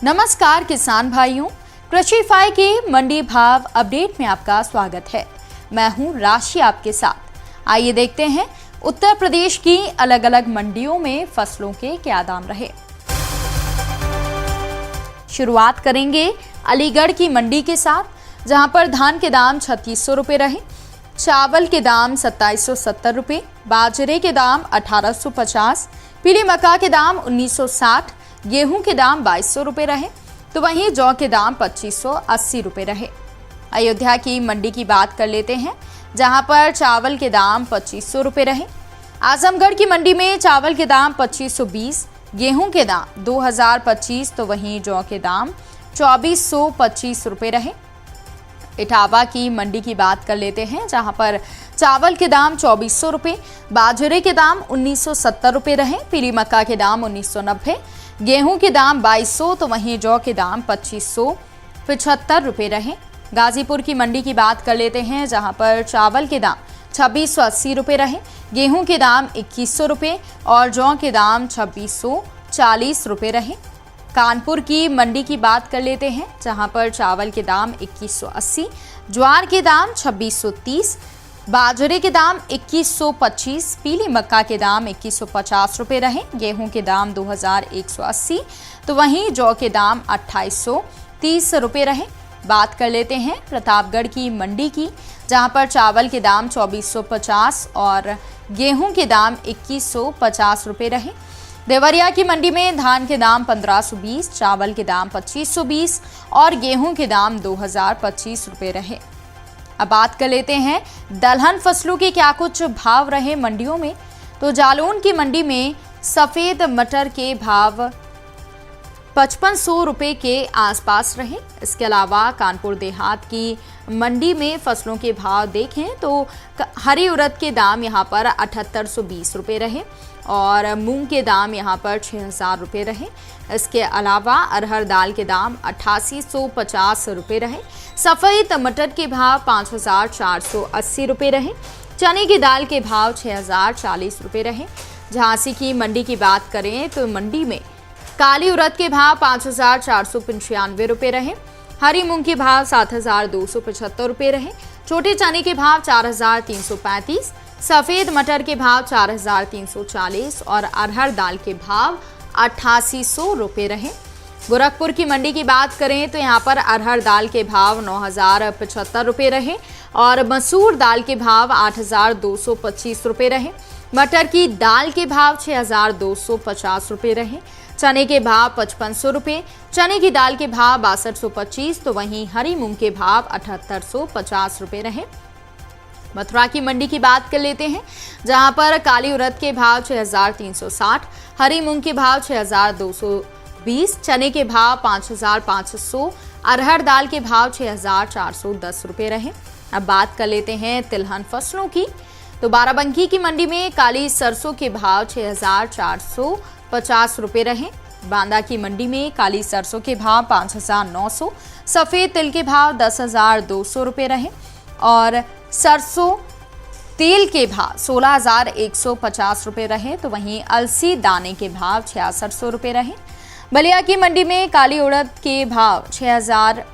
नमस्कार किसान भाइयों, कृषिफाई के मंडी भाव अपडेट में आपका स्वागत है। मैं हूं राशि आपके साथ। आइए देखते हैं उत्तर प्रदेश की अलग अलग मंडियों में फसलों के क्या दाम रहे। शुरुआत करेंगे अलीगढ़ की मंडी के साथ, जहां पर धान के दाम 3600 रुपये रहे, चावल के दाम 2770 रुपये, बाजरे के दाम 1850, पीली मक्का के दाम 1960, गेहूं के दाम 2200 रुपये रहे, तो वहीं जौ के दाम 2580 रुपये रहे। अयोध्या की मंडी की बात कर लेते हैं, जहां पर चावल के दाम 2500 रुपये रहे। आजमगढ़ की मंडी में चावल के दाम 2520, गेहूं के दाम 2025, तो वहीं जौ के दाम 2425 रुपये रहे। इटावा की मंडी की बात कर लेते हैं, जहां पर चावल के दाम 2400 रुपये, बाजरे के दाम 1970 रुपये रहे, पीली मक्का के दाम 1990, गेहूं के दाम 2200, तो वहीं जौ के दाम 2575 रुपये रहे। गाजीपुर की मंडी की बात कर लेते हैं, जहां पर चावल के दाम 2680 रुपये रहे, गेहूं के दाम 2100 रुपये और जौ के दाम 2640 रुपये रहे। कानपुर की मंडी की बात कर लेते हैं, जहां पर चावल के दाम 2180, ज्वार के दाम 2630, बाजरे के दाम 2125, पीली मक्का के दाम 2150 रुपये रहे, गेहूं के दाम 2180, तो वहीं जौ के दाम 2830 रुपये रहे। बात कर लेते हैं प्रतापगढ़ की मंडी की, जहां पर चावल के दाम 2450 और गेहूं के दाम 2150 रुपये रहे। देवरिया की मंडी में धान के दाम 1520, चावल के दाम 2520 और गेहूं के दाम 2025 रुपये रहे। अब बात कर लेते हैं दलहन फसलों के क्या कुछ भाव रहे मंडियों में। तो जालौन की मंडी में सफ़ेद मटर के भाव 5500 रुपये के आसपास रहे। इसके अलावा कानपुर देहात की मंडी में फसलों के भाव देखें तो हरी उड़द के दाम यहाँ पर 7820 रुपये रहे और मूंग के दाम यहाँ पर 6000 रुपये रहे। इसके अलावा अरहर दाल के दाम 8850 रुपये रहे। सफ़ेद मटर के भाव 5480 रुपये रहे। चने की दाल के भाव 6040 रुपये रहे। झांसी की मंडी की बात करें तो मंडी में काली उड़द के भाव 5495 रुपये रहे। हरी मूंग के भाव 7275 रुपये रहे। छोटे चने के भाव 4335, सफ़ेद मटर के भाव 4340 और अरहर दाल के भाव 8800 रुपये रहे। गोरखपुर की मंडी की बात करें तो यहाँ पर अरहर दाल के भाव 9075 रुपये रहे और मसूर दाल के भाव 8225 रुपये रहे। मटर की दाल के भाव 6250 रुपये रहे। चने के भाव 5500 रुपये, चने की दाल के भाव 6225, तो वहीं हरी मूंग के भाव 7850 रुपये रहे। मथुरा की मंडी की बात कर लेते हैं, जहां पर काली उड़द के भाव 6360, हरी मूंग के भाव 6220, चने के भाव 5500, अरहर दाल के भाव 6410 रुपये रहे। अब बात कर लेते हैं तिलहन फसलों की। तो बाराबंकी की मंडी में काली सरसों के भाव 6450 रुपये रहे। बांदा की मंडी में काली सरसों के भाव 5900, सफ़ेद तिल के भाव 10200 रुपये रहे और सरसों तेल के भाव 16150 रुपये रहे, तो वहीं अलसी दाने के भाव 6600 रुपये रहे। बलिया की मंडी में काली उड़द के भाव 6000,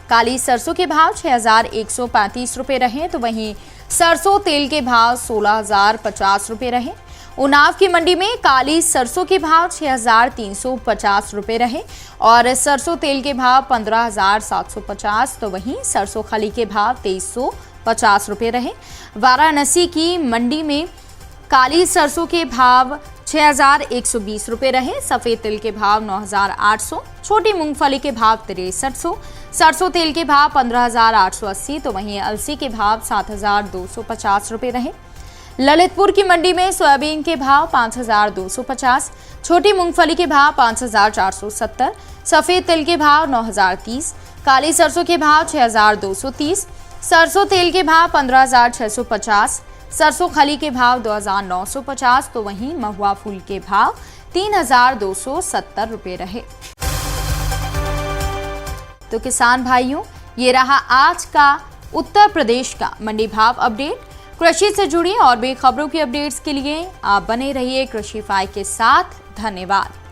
काली सरसों के भाव 6135 रुपये रहे, तो वहीं सरसों तेल के भाव 16050 रुपये रहे। उन्नाव की मंडी में काली सरसों के भाव 6350 रुपये रहे और सरसों तेल के भाव 15750, तो वहीं सरसों खली के भाव 2350 रुपये रहे। वाराणसी की मंडी में काली सरसों के भाव 6120 रुपये रहे, सफ़ेद तिल के भाव 9800, छोटी मूंगफली के भाव 6300, सरसों तेल के भाव 15880, तो वहीं अलसी के भाव 7250 रुपये रहे। ललितपुर की मंडी में सोयाबीन के भाव 5250, छोटी मूंगफली के भाव 5470, सफ़ेद तिल के भाव 9030, काली सरसों के भाव 6230, सरसों तेल के भाव 15650, सरसों खली के भाव 2950, तो वहीं महुआ फूल के भाव 3270 रुपये रहे। तो किसान भाइयों, ये रहा आज का उत्तर प्रदेश का मंडी भाव अपडेट। कृषि से जुड़ी और भी खबरों की अपडेट्स के लिए आप बने रहिए कृषिफाई के साथ। धन्यवाद।